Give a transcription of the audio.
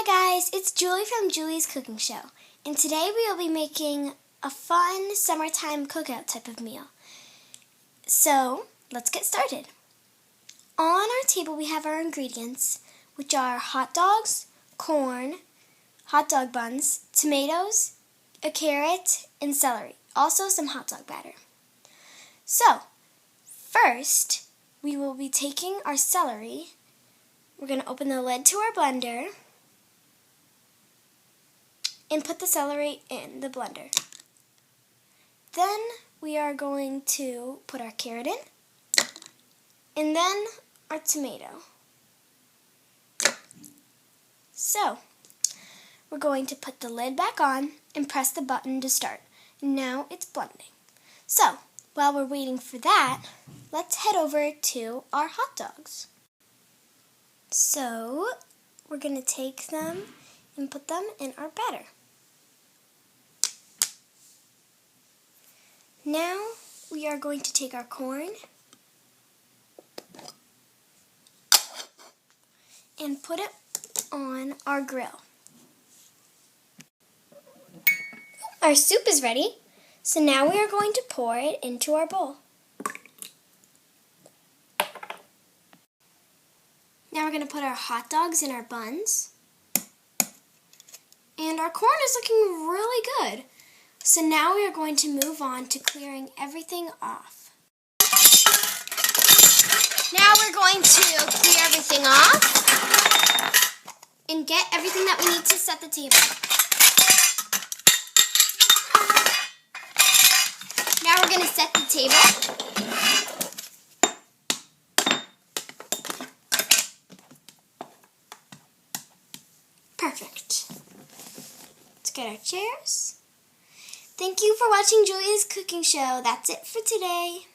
Hi guys, it's Julie from Julie's Cooking Show, and today we will be making a fun summertime cookout type of meal. So, let's get started. On our table we have our ingredients, which are hot dogs, corn, hot dog buns, tomatoes, a carrot, and celery. Also some hot dog batter. So, first we will be taking our celery. We're going to open the lid to our blender and put the celery in the blender. Then we are going to put our carrot in, and then our tomato. So, we're going to put the lid back on and press the button to start. Now it's blending. So, while we're waiting for that, let's head over to our hot dogs. So, we're going to take them and put them in our batter. Now we are going to take our corn and put it on our grill. Our soup is ready, so now we are going to pour it into our bowl. Now we're going to put our hot dogs in our buns. And our corn is looking really good. So now we are going to move on to clearing everything off. Now we're going to clear everything off and get everything that we need to set the table. Now we're going to set the table. Perfect. Let's get our chairs. Thank you for watching Julia's Cooking Show. That's it for today.